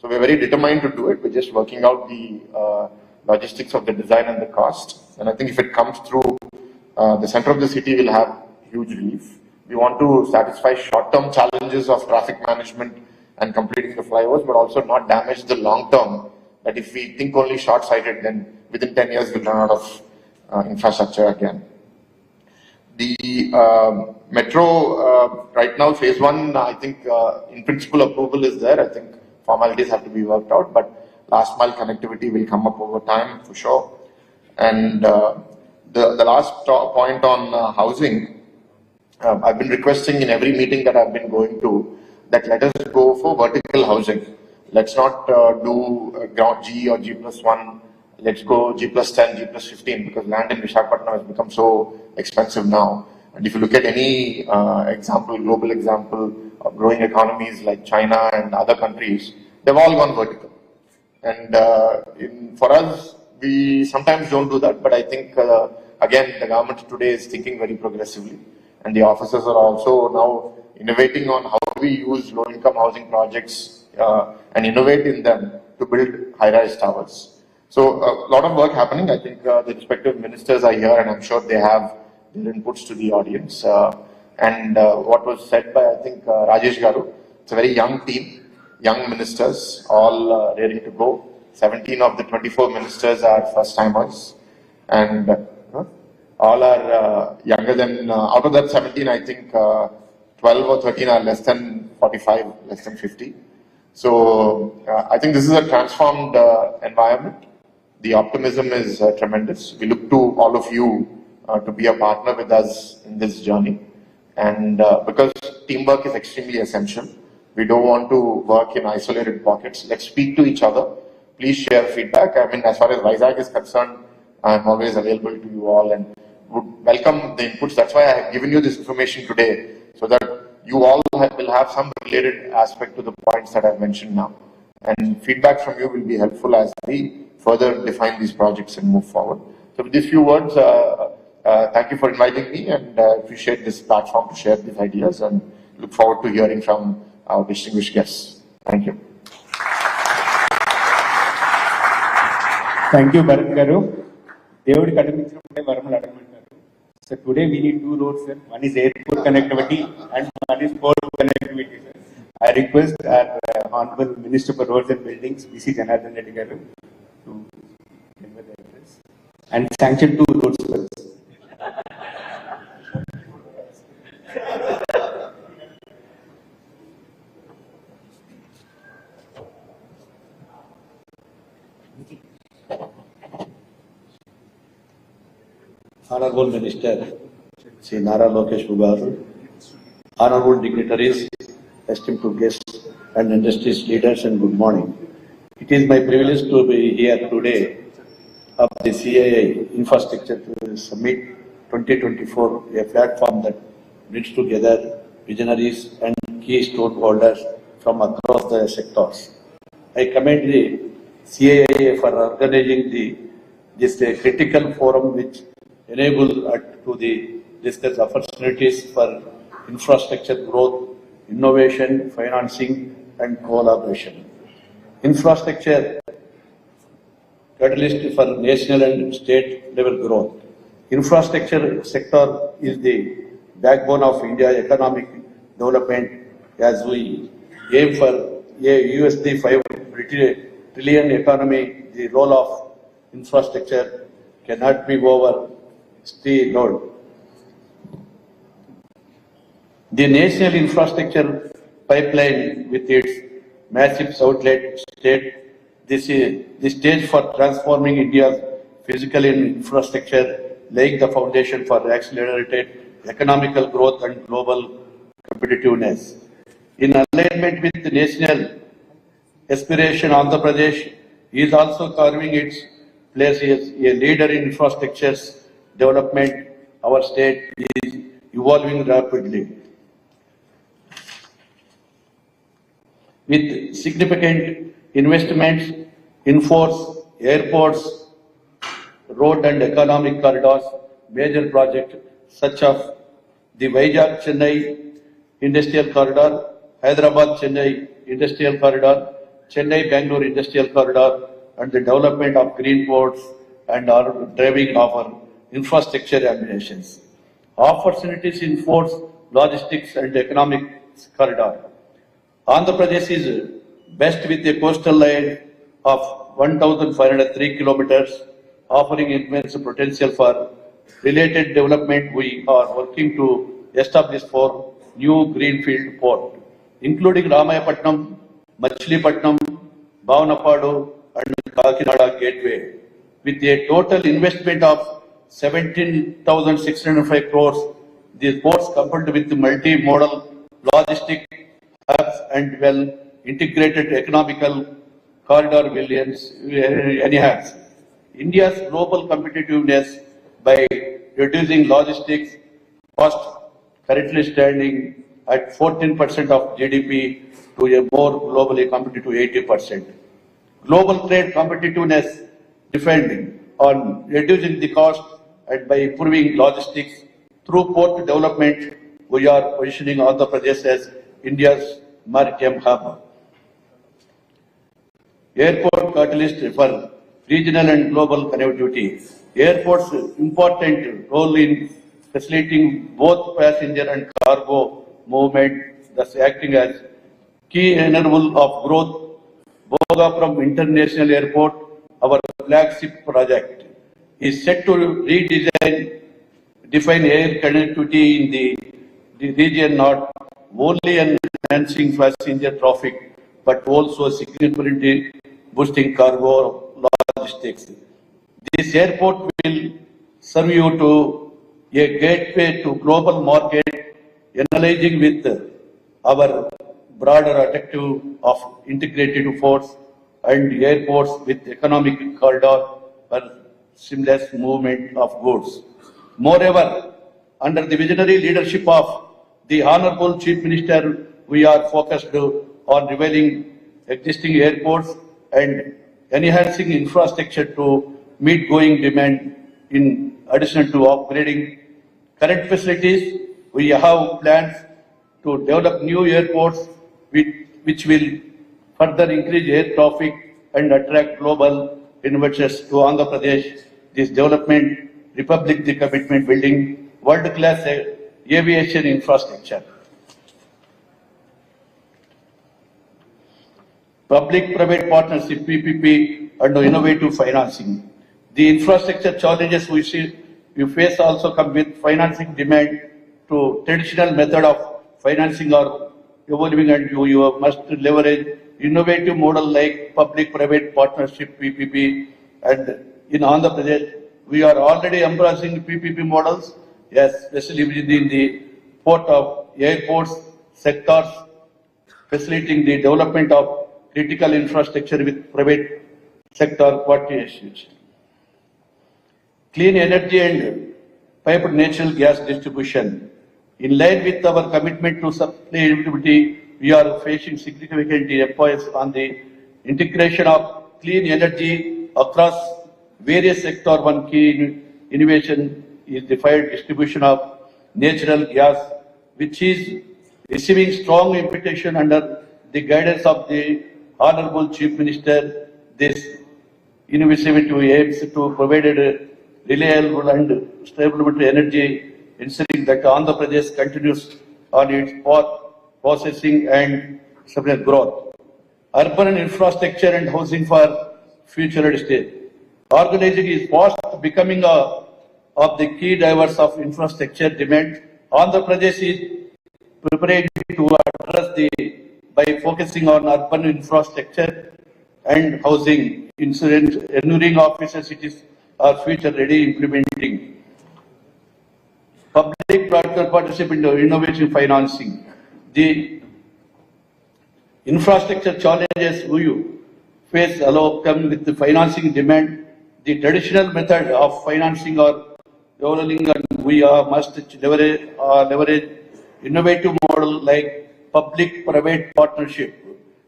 So we're very determined to do it. We're just working out the logistics of the design and the cost. And I think if it comes through, the center of the city will have huge relief. We want to satisfy short-term challenges of traffic management and completing the flyovers, but also not damage the long-term. That if we think only short-sighted, then within 10 years we'll run out of infrastructure again. The metro, right now, phase 1, I think in principle approval is there. I think formalities have to be worked out, but last mile connectivity will come up over time for sure. And the last point on housing, I've been requesting in every meeting that I've been going to that let us go for vertical housing. Let's not do ground G or G+1. Let's go G+10, G+15, because land in Visakhapatnam has become so expensive now. And if you look at any example, global example of growing economies like China and other countries, they've all gone vertical. And for us, we sometimes don't do that, but I think, again, the government today is thinking very progressively. And the officers are also now innovating on how we use low-income housing projects and innovate in them to build high-rise towers. So a lot of work happening. I think the respective ministers are here, and I'm sure they have their inputs to the audience. And what was said by, I think, Rajesh Garu, it's a very young team, young ministers, all ready to go. 17 of the 24 ministers are first-timers, and all are younger than, out of that 17, I think 12 or 13 are less than 45, less than 50. So I think this is a transformed environment. The optimism is tremendous. We look to all of you to be a partner with us in this journey. And because teamwork is extremely essential, we don't want to work in isolated pockets. Let's speak to each other. Please share feedback. I mean, as far as Vizag is concerned, I'm always available to you all and would welcome the inputs. That's why I have given you this information today, so that you all will have some related aspect to the points that I've mentioned now. And feedback from you will be helpful as we further define these projects and move forward. So with these few words, thank you for inviting me, and appreciate this platform to share these ideas, and look forward to hearing from our distinguished guests. Thank you. Thank you, Bharat Garu. David Kadamichinapude Varamal Adamantaru. So today we need 2 roads, sir. One is airport connectivity and one is port connectivity, sir. I request our Honorable Minister for Roads and Buildings, B.C. Janardhan Reddy Garu, to deliver the address and sanction 2 roads for us. Honorable Minister, Sri Nara Lokesh Garu, honorable dignitaries, esteemed guests and industry's leaders, and good morning. It is my privilege to be here today of the CII Infrastructure Summit 2024, a platform that brings together visionaries and key stakeholders from across the sectors. I commend the CII for organizing this critical forum which enable to discuss opportunities for infrastructure growth, innovation, financing, and collaboration. Infrastructure catalyst for national and state level growth. Infrastructure sector is the backbone of India's economic development as we aim for a USD 5 trillion economy. The role of infrastructure cannot be overstated. The national infrastructure pipeline with its massive outlet state, this is the stage for transforming India's physical infrastructure, laying the foundation for accelerated economical growth and global competitiveness. In alignment with the national aspiration, Andhra Pradesh is also carving its place as a leader in infrastructure development. Our state is evolving rapidly, with significant investments in force, airports, road and economic corridors. Major projects such as the Vizag-Chennai Industrial Corridor, Hyderabad-Chennai Industrial Corridor, Chennai-Bangalore Industrial Corridor and the development of green ports and are driving our infrastructure ambitions. Opportunities in ports, logistics and economic corridor. Andhra Pradesh is best with a coastal line of 1,503 kilometers, offering immense potential for related development. We are working to establish 4 new greenfield ports, including Ramayapatnam, Machilipatnam, Bhavanapadu and Kakinada Gateway, with a total investment of 17,605 crores. These ports, coupled with multi-modal logistic hubs and well-integrated economical corridor, will enhance India's global competitiveness by reducing logistics cost, currently standing at 14% of GDP, to a more globally competitive 80%. Global trade competitiveness depending on reducing the cost and by improving logistics through port development. We are positioning Andhra Pradesh as India's maritime hub. Airport catalyst for regional and global connectivity. Airports important role in facilitating both passenger and cargo movement, thus acting as key enabler of growth. Bhogappuram International Airport, our flagship project, is set to define air connectivity in the region, not only enhancing passenger traffic, but also significantly boosting cargo logistics. This airport will serve you to a gateway to global market, analyzing with our broader objective of integrated ports and airports with economic corridor for seamless movement of goods. Moreover, under the visionary leadership of the Honorable Chief Minister, we are focused on revealing existing airports and enhancing infrastructure to meet growing demand. In addition to upgrading current facilities, we have plans to develop new airports which will further increase air traffic and attract global investors to Andhra Pradesh. This development Republic the commitment building world-class aviation infrastructure. Public-private partnership (PPP) and innovative financing. The infrastructure challenges we face also come with financing demand to traditional method of financing are evolving, and you must leverage innovative model like public-private partnership (PPP). And in Andhra Pradesh, we are already embracing PPP models, especially within the port of airports sectors, facilitating the development of critical infrastructure with private sector partnerships. Clean energy and piped natural gas distribution. In line with our commitment to sustainability, we are facing significant efforts on the integration of clean energy across various sectors. One key innovation is the fired distribution of natural gas, which is receiving strong invitation under the guidance of the Honorable Chief Minister. This initiative aims to provide reliable and stable energy, ensuring that Andhra Pradesh continues on its path processing and sustainable growth. Urban infrastructure and housing for future state. Organizing is fast becoming of the key drivers of infrastructure demand. Andhra Pradesh is prepared to address by focusing on urban infrastructure and housing, ensuring offices cities are future ready, implementing public-private partnership in innovation financing. The infrastructure challenges we face come with the financing demand. The traditional method of financing are evolving, and we must leverage innovative model like public-private partnership.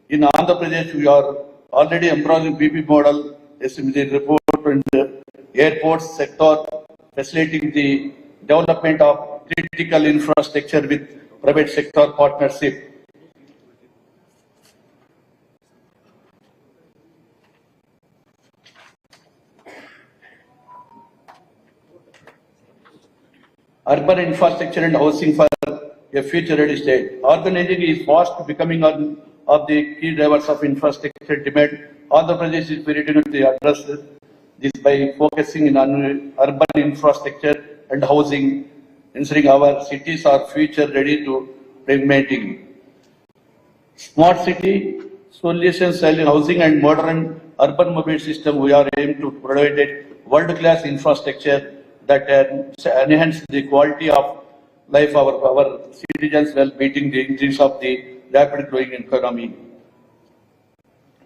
In Andhra Pradesh, we are already embracing PP model, estimated report in the airports sector, facilitating the development of critical infrastructure with private sector partnership. urban infrastructure and housing for a future-ready state. Organizing is fast becoming one of the key drivers of infrastructure demand. Andhra Pradesh is very ready to address this by focusing on urban infrastructure and housing, ensuring our cities are future-ready to pragmatic. Smart city solutions, housing and modern urban mobility system, we are aimed to provide a world-class infrastructure that enhance the quality of life of our citizens while meeting the engines of the rapid growing economy.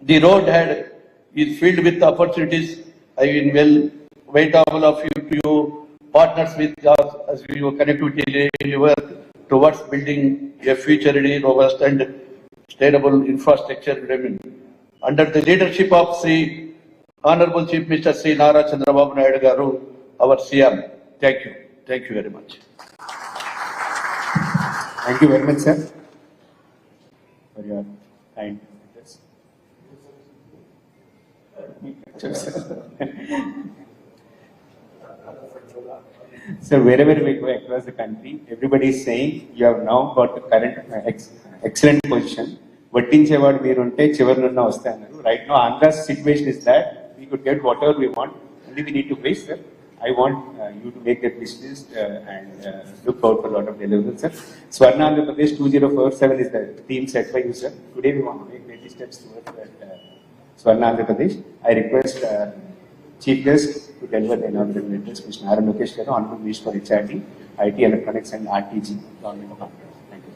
The road ahead is filled with opportunities. I will wait all of you to partners with us as we connectivity work towards building a future-ready, robust and sustainable infrastructure under the leadership of Sri Honorable Chief Minister Sri Nara Chandrababu Naidu Garu, our CM. Thank you. Thank you very much. Thank you very much, sir, for your kind address. So wherever we go across the country, everybody is saying you have now got the current excellent position. Vattinchevaadu meer unte chivarunna vaste annaru. Right now, Andhra's situation is that we could get whatever we want. Only we need to wait, sir. I want you to make that business and look out for a lot of deliverables, sir. Swarna Andhra Pradesh 2047 is the theme set by you, sir. Today we want to make many steps towards that Swarna Andhra Pradesh. I request Chief Guest to deliver the inaugural address, Mr. Nara Lokesh, Honorable Minister for HRD, IT, Electronics and RTG, Government of Andhra. Thank you.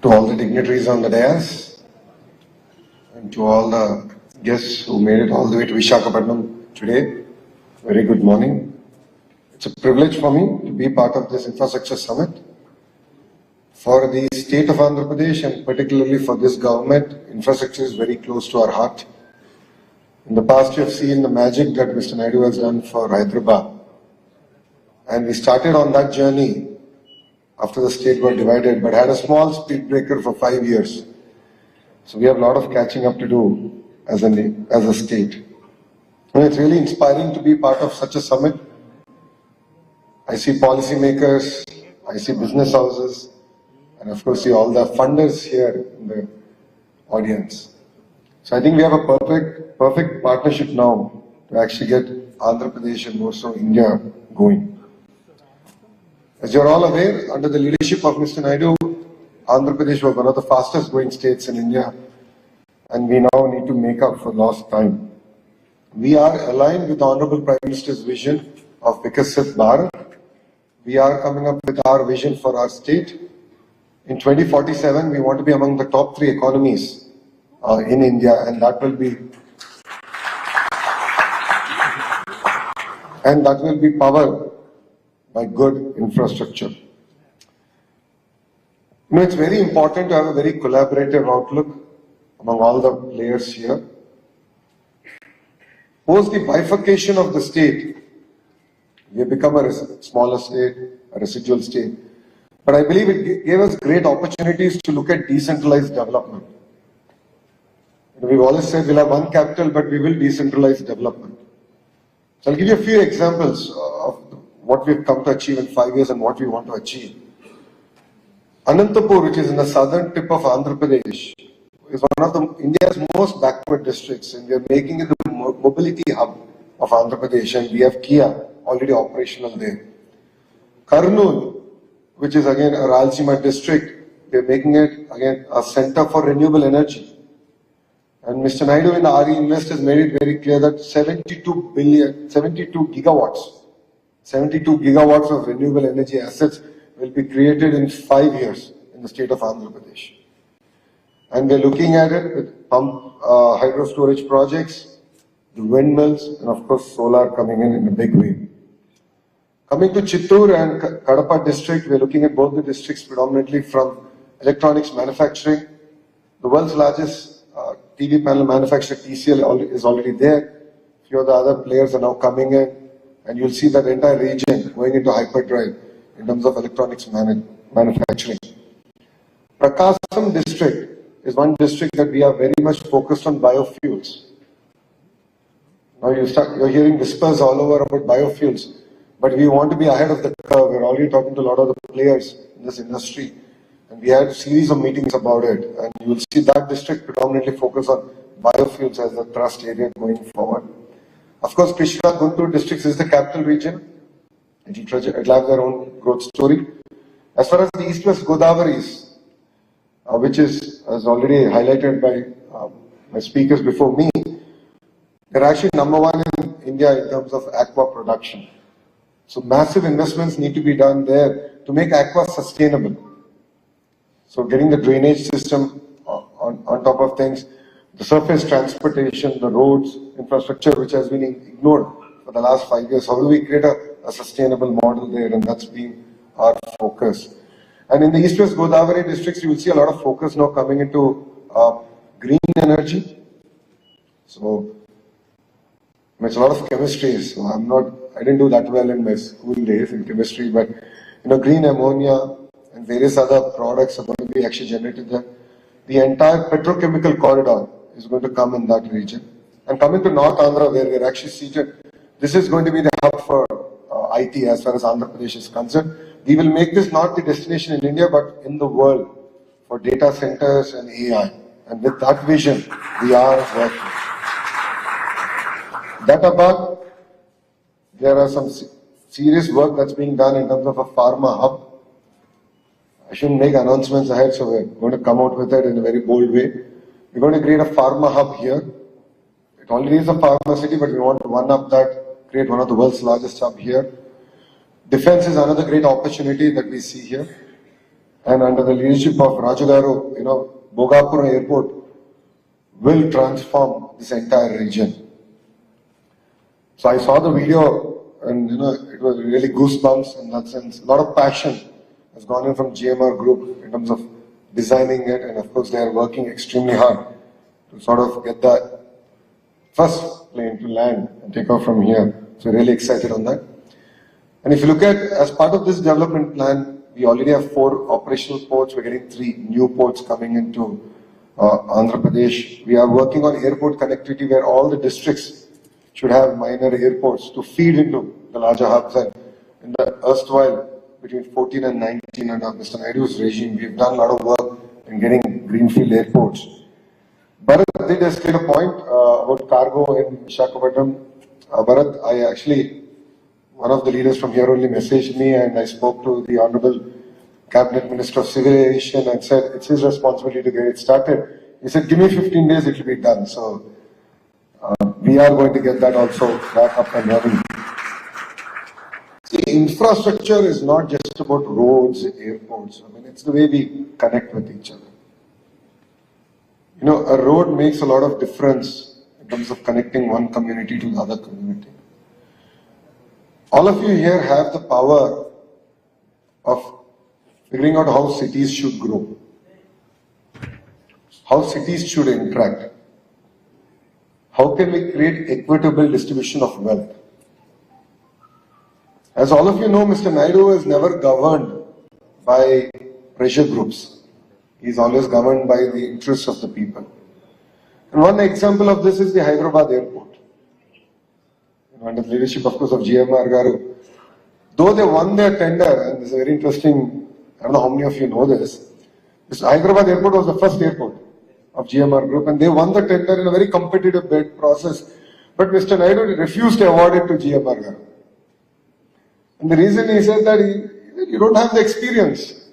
To all the dignitaries on the dais and to all the guests who made it all the way to Visakhapatnam today, very good morning. It's a privilege for me to be part of this infrastructure summit. For the state of Andhra Pradesh and particularly for this government, infrastructure is very close to our heart. In the past, you have seen the magic that Mr. Naidu has done for Hyderabad. And we started on that journey after the state got divided, but had a small speed breaker for 5 years. So we have a lot of catching up to do as a state. And it's really inspiring to be part of such a summit. I see policymakers, I see business houses, and of course see all the funders here in the audience. So I think we have a perfect partnership now to actually get Andhra Pradesh and more so India going. As you're all aware, under the leadership of Mr. Naidu, Andhra Pradesh was one of the fastest growing states in India, and we now need to make up for lost time. We are aligned with the Honorable Prime Minister's vision of Vikasit Bharat. We are coming up with our vision for our state. In 2047, we want to be among the top 3 economies in India, and that will be powered by good infrastructure. You know, it's very important to have a very collaborative outlook among all the players here. Post the bifurcation of the state, we have become a smaller state, a residual state. But I believe it gave us great opportunities to look at decentralized development. We've always said we'll have one capital, but we will decentralize development. So I'll give you a few examples of what we've come to achieve in 5 years and what we want to achieve. Anantapur, which is in the southern tip of Andhra Pradesh, is one of India's most backward districts, and we are making it the mobility hub of Andhra Pradesh, and we have Kia already operational there. Kurnool, which is again a Rayalaseema district, we are making it again a center for renewable energy. And Mr. Naidu in the RE Invest has made it very clear that 72 gigawatts of renewable energy assets will be created in 5 years in the state of Andhra Pradesh. And we're looking at it with hydro storage projects, the windmills, and of course solar coming in a big way. Coming to Chittoor and Kadapa district, we're looking at both the districts predominantly from electronics manufacturing. The world's largest TV panel manufacturer, TCL, is already there. A few of the other players are now coming in, and you'll see that entire region going into hyperdrive in terms of electronics manufacturing. Prakasam district is one district that we are very much focused on biofuels. Now you're hearing whispers all over about biofuels, but we want to be ahead of the curve. We're already talking to a lot of the players in this industry, and we had a series of meetings about it. And you will see that district predominantly focus on biofuels as the thrust area going forward. Of course, Krishna Guntur districts is the capital region. It'll have their own growth story. As far as the East-West Godavaris, which is, as already highlighted by my speakers before me, they're actually number one in India in terms of aqua production. So massive investments need to be done there to make aqua sustainable. So getting the drainage system on top of things, the surface transportation, the roads, infrastructure, which has been ignored for the last 5 years. How do we create a sustainable model there? And that's been our focus. And in the East-West Godavari districts, you will see a lot of focus now coming into green energy. So it's a lot of chemistry. So I didn't do that well in my school days in chemistry, but green ammonia and various other products are going to be actually generated there. The entire petrochemical corridor is going to come in that region. And coming to North Andhra, where we're actually seated, this is going to be the hub for IT as far as Andhra Pradesh is concerned. We will make this not the destination in India, but in the world for data centers and AI. And with that vision, we are working. That above, there are some serious work that's being done in terms of a pharma hub. I shouldn't make announcements ahead, so we're going to come out with it in a very bold way. We're going to create a pharma hub here. It already is a pharma city, but we want to one-up that, create one of the world's largest hub here. Defense is another great opportunity that we see here. And under the leadership of Rajagaru, Bogapur Airport will transform this entire region. So I saw the video and it was really goosebumps in that sense. A lot of passion has gone in from GMR Group in terms of designing it, and of course they are working extremely hard to sort of get the first plane to land and take off from here. So really excited on that. And if you look at, as part of this development plan, we already have 4 operational ports. We're getting 3 new ports coming into Andhra Pradesh. We are working on airport connectivity where all the districts should have minor airports to feed into the larger hubs. And in the erstwhile, between 14 and 19 under Mr. Naidu's regime, we've done a lot of work in getting greenfield airports. Bharat did state a point about cargo in Visakhapatnam. Bharat, one of the leaders from here only messaged me, and I spoke to the Honorable Cabinet Minister of Civil Aviation and said it's his responsibility to get it started. He said, give me 15 days, it will be done. So we are going to get that also back up and running. See, infrastructure is not just about roads, airports. It's the way we connect with each other. A road makes a lot of difference in terms of connecting one community to the other community. All of you here have the power of figuring out how cities should grow, how cities should interact, how can we create equitable distribution of wealth. As all of you know, Mr. Naidu is never governed by pressure groups. He is always governed by the interests of the people. And one example of this is the Hyderabad airport. Under the leadership, of course, of GMR Garu. Though they won their tender, and this is very interesting, I don't know how many of you know this, Hyderabad airport was the first airport of GMR Group, and they won the tender in a very competitive bid process. But Mr. Naidu refused to award it to GMR Garu. And the reason he said that you don't have the experience.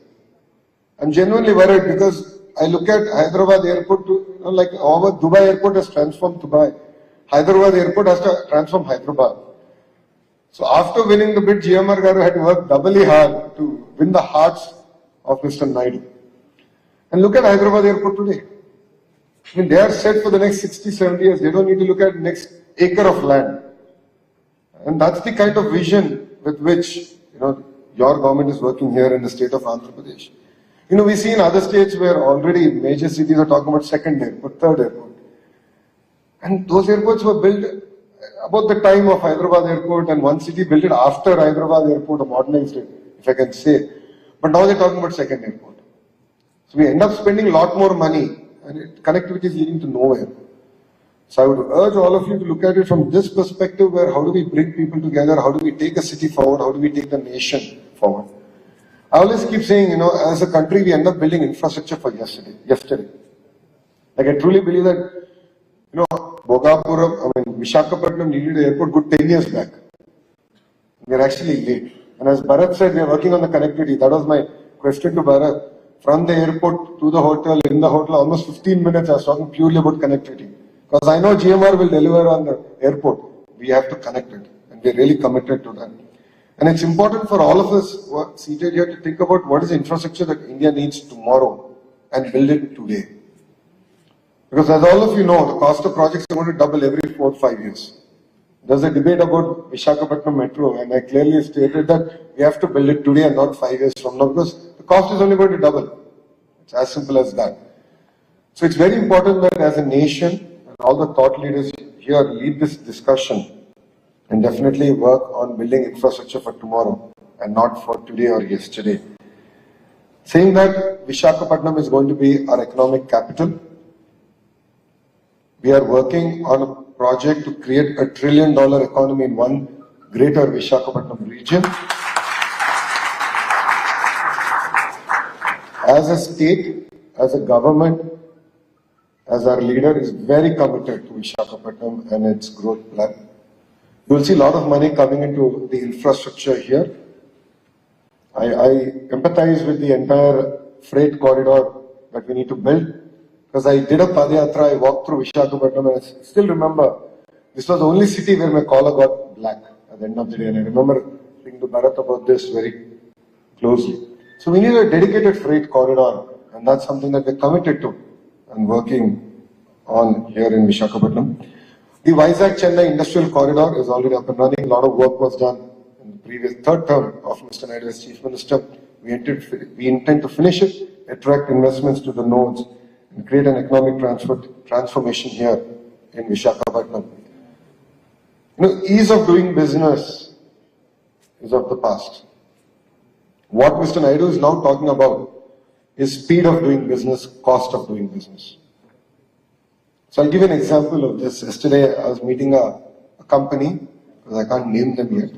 I'm genuinely worried because I look at Hyderabad airport like how Dubai airport has transformed Dubai. Hyderabad airport has to transform Hyderabad. So after winning the bid, GMR Garu had to work doubly hard to win the hearts of Mr. Naidu. And look at Hyderabad airport today. They are set for the next 60, 70 years. They don't need to look at the next acre of land. And that's the kind of vision with which, your government is working here in the state of Andhra Pradesh. We see in other states where already major cities are talking about second airport, third airport. And those airports were built about the time of Hyderabad airport, and one city built it after Hyderabad airport or modernized it, if I can say. But now they're talking about second airport. So we end up spending a lot more money and connectivity is leading to nowhere. So I would urge all of you to look at it from this perspective where how do we bring people together, how do we take a city forward, how do we take the nation forward. I always keep saying, as a country we end up building infrastructure for yesterday. Like I truly believe that, Visakhapatnam needed an airport good 10 years back. We are actually late. And as Bharat said, we are working on the connectivity. That was my question to Bharat. From the airport to the hotel, in the hotel, almost 15 minutes I was talking purely about connectivity. Because I know GMR will deliver on the airport. We have to connect it. And we are really committed to that. And it's important for all of us who are seated here to think about what is the infrastructure that India needs tomorrow and build it today. Because as all of you know, the cost of projects are going to double every 4 or 5 years. There's a debate about Visakhapatnam Metro, and I clearly stated that we have to build it today and not 5 years from now, because the cost is only going to double. It's as simple as that. So it's very important that as a nation, and all the thought leaders here lead this discussion and definitely work on building infrastructure for tomorrow and not for today or yesterday. Saying that Visakhapatnam is going to be our economic capital, we are working on a project to create $1 trillion economy in one greater Visakhapatnam region. As a state, as a government, as our leader is very committed to Visakhapatnam and its growth plan. You will see a lot of money coming into the infrastructure here. I empathize with the entire freight corridor that we need to build. Because I did a Padayatra, I walked through Visakhapatnam and I still remember this was the only city where my collar got black at the end of the day. And I remember thinking to Bharat about this very closely. So we need a dedicated freight corridor, and that's something that we're committed to and working on here in Visakhapatnam. The Vizag-Chennai Industrial Corridor is already up and running. A lot of work was done in the previous third term of Mr. Naidu as Chief Minister. We intend to finish it, attract investments to the nodes, and create an economic transformation here in Visakhapatnam. Ease of doing business is of the past. What Mr. Naidu is now talking about is speed of doing business, cost of doing business. So I'll give you an example of this. Yesterday I was meeting a company, because I can't name them yet,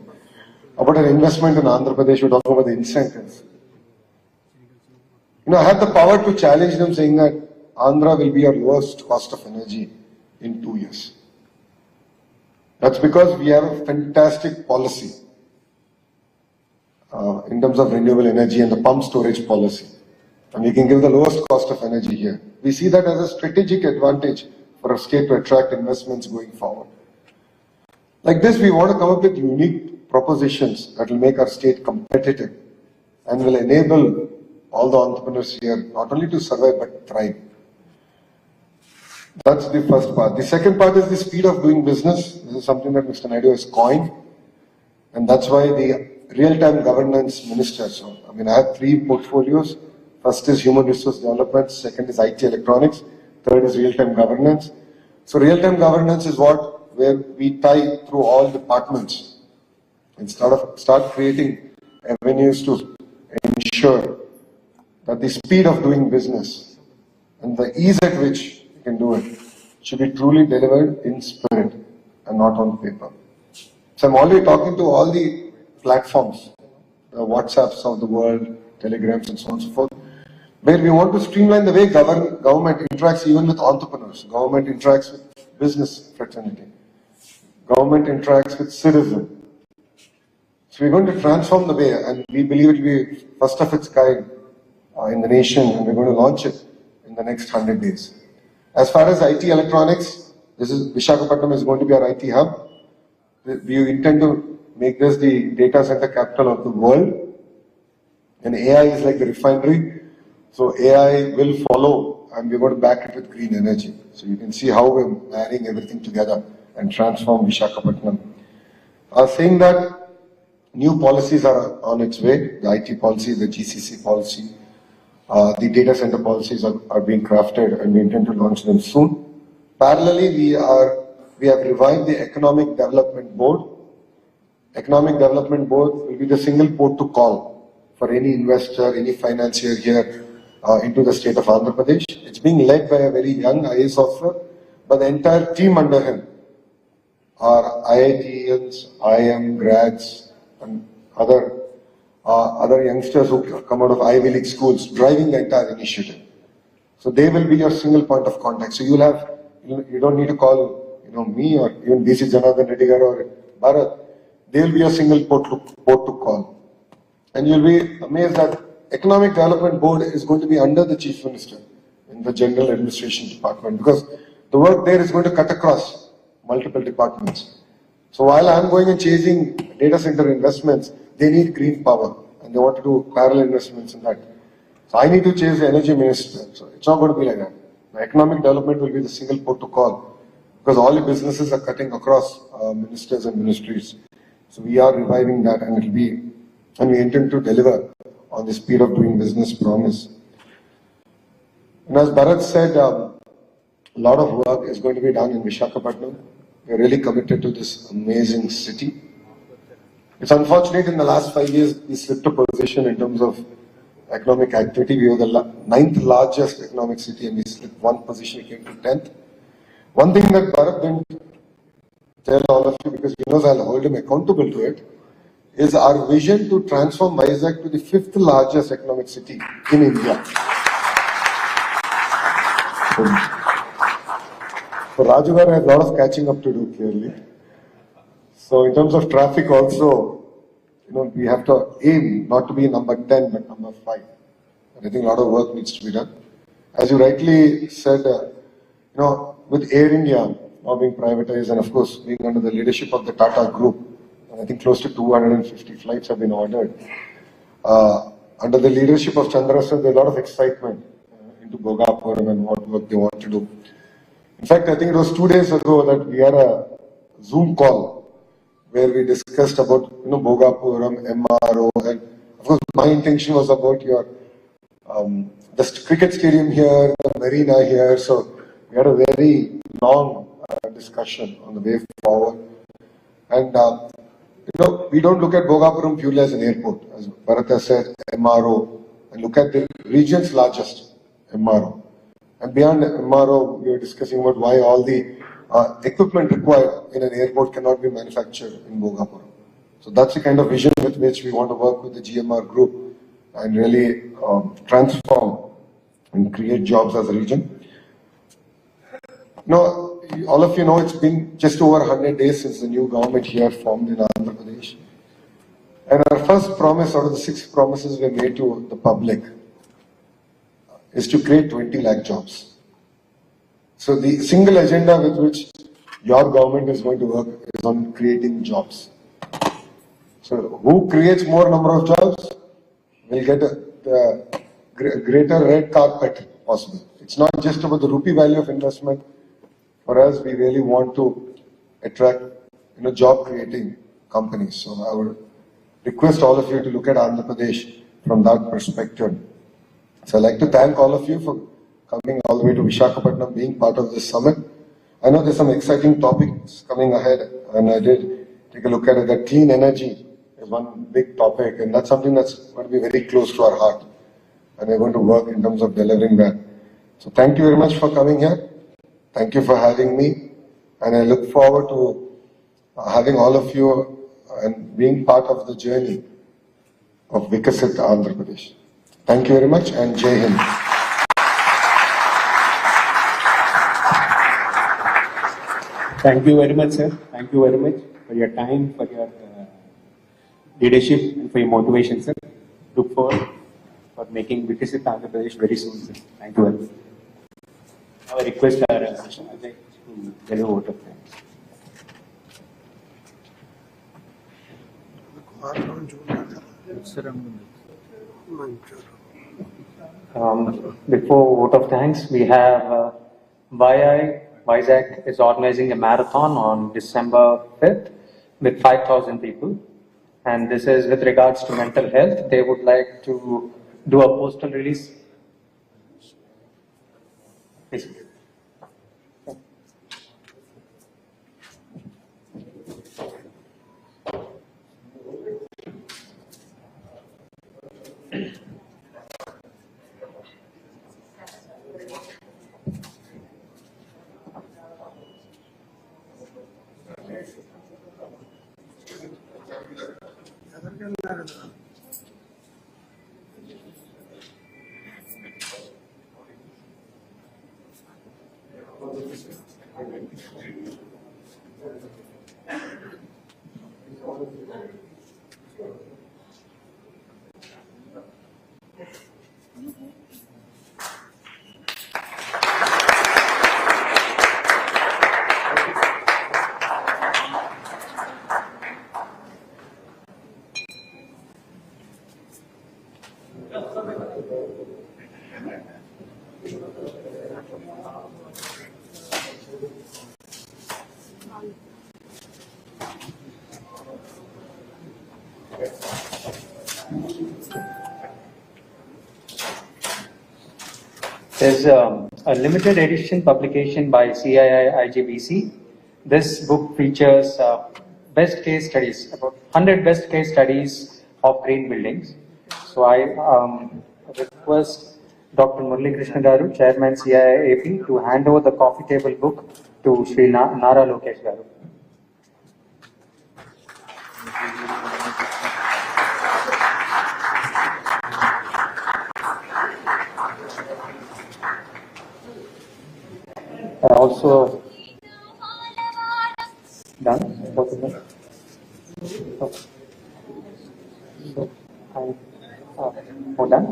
about an investment in Andhra Pradesh. We're talking about the incentives. I had the power to challenge them, saying that Andhra will be your lowest cost of energy in 2 years. That's because we have a fantastic policy in terms of renewable energy and the pump storage policy. And we can give the lowest cost of energy here. We see that as a strategic advantage for a state to attract investments going forward. Like this, we want to come up with unique propositions that will make our state competitive and will enable all the entrepreneurs here not only to survive but thrive. That's the first part. The second part is the speed of doing business. This is something that Mr. Naidu has coined, and that's why the real-time governance minister. So, I have 3 portfolios. First is human resource development, second is IT electronics, third is real-time governance. So real-time governance is where we tie through all departments and start creating avenues to ensure that the speed of doing business and the ease at which you can do it should be truly delivered in spirit and not on paper. So I'm already talking to all the platforms, the WhatsApps of the world, Telegrams and so on and so forth, where we want to streamline the way government interacts even with entrepreneurs, government interacts with business fraternity, government interacts with citizens. So we're going to transform the way, and we believe it will be first of its kind in the nation, and we're going to launch it in the next 100 days. As far as IT electronics, Visakhapatnam is going to be our IT hub. We intend to make this the data center capital of the world, and AI is like the refinery. So AI will follow, and we're going to back it with green energy. So you can see how we're marrying everything together and transform Visakhapatnam. Saying that new policies are on its way, the IT policy, the GCC policy, the data center policies are being crafted, and we intend to launch them soon. Parallelly, we have revived the Economic Development Board. Economic Development Board will be the single port to call for any investor, any financier here into the state of Andhra Pradesh. It's being led by a very young IAS officer, but the entire team under him are IITians, IIM grads, and other youngsters who come out of Ivy League schools driving the entire initiative. So they will be your single point of contact. So you don't need to call me or even BC Janardhan Reddy or Bharat. They will be your single port to call. And you'll be amazed that Economic Development Board is going to be under the Chief Minister in the General Administration Department, because the work there is going to cut across multiple departments. So while I'm going and chasing data center investments, they need green power and they want to do parallel investments in that. So I need to chase the energy minister. So it's not going to be like that. The economic development will be the single port to call, because all the businesses are cutting across ministers and ministries. So we are reviving that, and we intend to deliver on the speed of doing business promise. And as Bharat said, a lot of work is going to be done in Visakhapatnam. We're really committed to this amazing city. It's unfortunate in the last 5 years we slipped a position in terms of economic activity. We were the 9th largest economic city and we slipped one position, we came to 10th. One thing that Bharat didn't tell all of you, because he knows I'll hold him accountable to it, is our vision to transform Vizag to the 5th largest economic city in India. So Raju has a lot of catching up to do, clearly. So in terms of traffic also, we have to aim not to be number 10 but number 5. And I think a lot of work needs to be done. As you rightly said, with Air India now being privatized and of course being under the leadership of the Tata Group, and I think close to 250 flights have been ordered. Under the leadership of Chandra sir, there's a lot of excitement into Bhogapuram and what work they want to do. In fact, I think it was 2 days ago that we had a Zoom call where we discussed about Bhogapuram, MRO, and of course my intention was about the cricket stadium here, the marina here. So we had a very long discussion on the way forward. And we don't look at Bhogapuram purely as an airport, as Bharata said, MRO, and look at the region's largest MRO. And beyond MRO, we were discussing about why all the equipment required in an airport cannot be manufactured in Bhogapuram. So that's the kind of vision with which we want to work with the GMR group and really transform and create jobs as a region. All of you know it's been just over 100 days since the new government here formed in Andhra Pradesh. And our first promise out of the 6 promises we made to the public is to create 20 lakh jobs. So the single agenda with which your government is going to work is on creating jobs. So who creates more number of jobs will get the greater red carpet possible. It's not just about the rupee value of investment. For us, we really want to attract job creating companies. So I would request all of you to look at Andhra Pradesh from that perspective. So I'd like to thank all of you for coming all the way to Visakhapatnam, being part of this summit. I know there's some exciting topics coming ahead, and I did take a look at it. That clean energy is one big topic, and that's something that's going to be very close to our heart. And we're going to work in terms of delivering that. So thank you very much for coming here. Thank you for having me, and I look forward to having all of you and being part of the journey of Vikasit Andhra Pradesh. Thank you very much, and Jai Hind. Thank you very much, sir. Thank you very much for your time, for your leadership, and for your motivation, sir. Look forward for making Vikasit Andhra Pradesh very soon, sir. Thank you very much. Now I request our Ajay to deliver vote of thanks. Before vote of thanks, we have Vizag is organizing a marathon on December 5th with 5,000 people. And this is with regards to mental health. They would like to do a postal release. Please. There's a limited edition publication by CII IGBC. This book features best case studies, about 100 best case studies of green buildings. So I request Dr. Murali Krishna Garu, Chairman CII AP, to hand over the coffee table book to Sri Nara Lokesh Garu. Also done. Both of them. Okay. So done.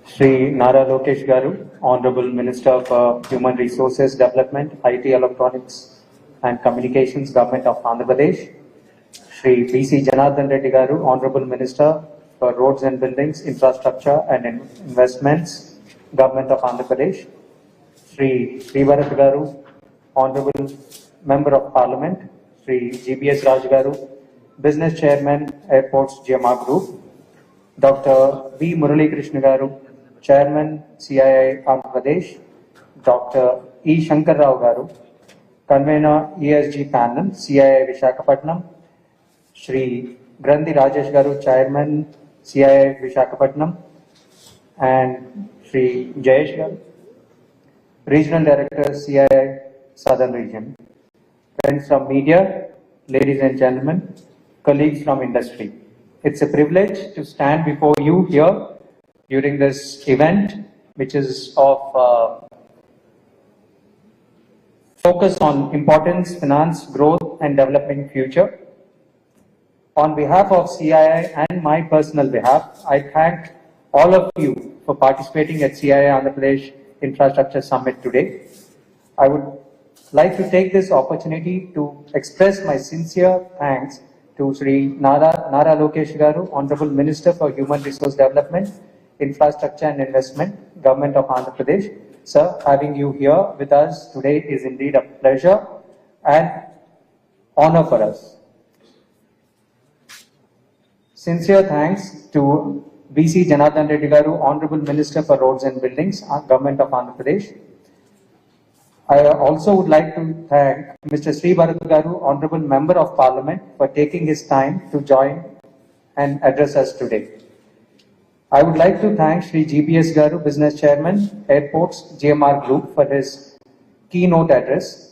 Sri Nara Lokesh Garu, Honorable Minister for Human Resources Development, IT, Electronics and Communications, Government of Andhra Pradesh. Sri B.C. Janardhan Reddy Garu, Honorable Minister for Roads and Buildings, Infrastructure and Investments, Government of Andhra Pradesh. Sri Bharat Garu, Honorable Member of Parliament. Sri GBS Raj Garu, Business Chairman, Airports GMR Group. Dr. V. Murali Krishna Garu, Chairman, CII Andhra Pradesh. Dr. E. Shankar Rao Garu, Convener, ESG Panel, CII Visakhapatnam. Shri Grandi Rajesh Garu, Chairman, CII Visakhapatnam, and Shri Jayesh Garu, Regional Director, CII Southern Region. Friends from media, ladies and gentlemen, colleagues from industry. It's a privilege to stand before you here during this event, which is of focus on importance, finance, growth, and developing future. On behalf of CII and my personal behalf, I thank all of you for participating at CII Andhra Pradesh Infrastructure Summit today. I would like to take this opportunity to express my sincere thanks to Sri Nara Lokesh Garu, Honorable Minister for Human Resource Development, Infrastructure and Investment, Government of Andhra Pradesh. Sir, having you here with us today is indeed a pleasure and honor for us. Sincere thanks to B.C. Janardhan Reddy Garu, Honorable Minister for Roads and Buildings, Government of Andhra Pradesh. I also would like to thank Mr. Sri Bharat Garu, Honorable Member of Parliament, for taking his time to join and address us today. I would like to thank Sri GBS Garu, Business Chairman, Airports GMR Group, for his keynote address.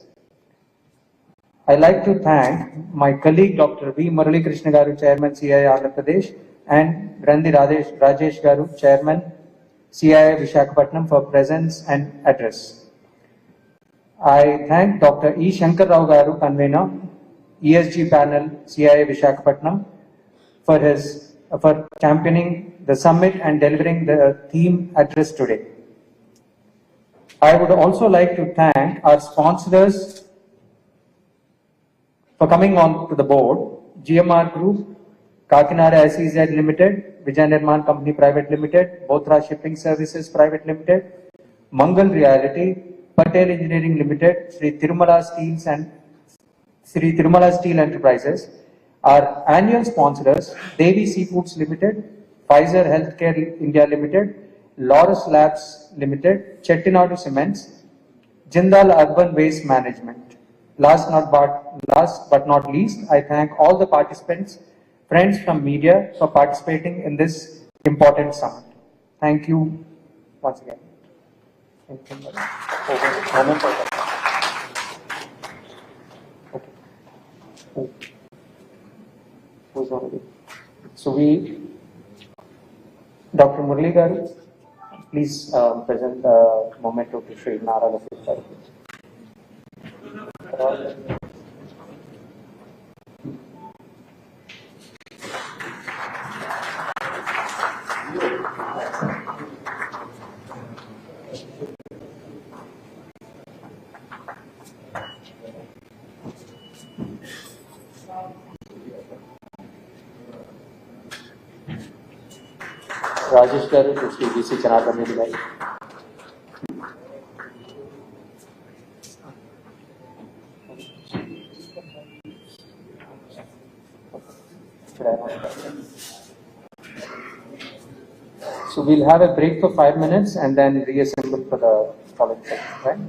I like to thank my colleague Dr. V. Murali Krishna Garu, Chairman, CII Andhra Pradesh, and Grandi Rajesh Garu, Chairman, CII Visakhapatnam, for presence and address. I thank Dr. E. Shankar Rao Garu, Convener, ESG Panel, CII Visakhapatnam, for championing the summit and delivering the theme address today. I would also like to thank our sponsors for coming on to the board: GMR Group, Kakinada SEZ Limited, Vijay Nirman Company Private Limited, Bothra Shipping Services Private Limited, Mangal Reality, Patel Engineering Limited, Sri Tirumala Steels and Sri Tirumala Steel Enterprises. Our annual sponsors: Devi Seafoods Limited, Pfizer Healthcare India Limited, Laurus Labs Limited, Chettinadu Cements, Jindal Urban Waste Management. Last but not least, I thank all the participants, friends from media, for participating in this important summit. Thank you once again. Moment over. Okay. Who's already? So Dr. Murali Garu, please present the memento to Shri Nara Lokesh Garu. Rajesh Garu to Shri VC Janardhan Reddy. So we'll have a break for 5 minutes and then reassemble for the following section, right?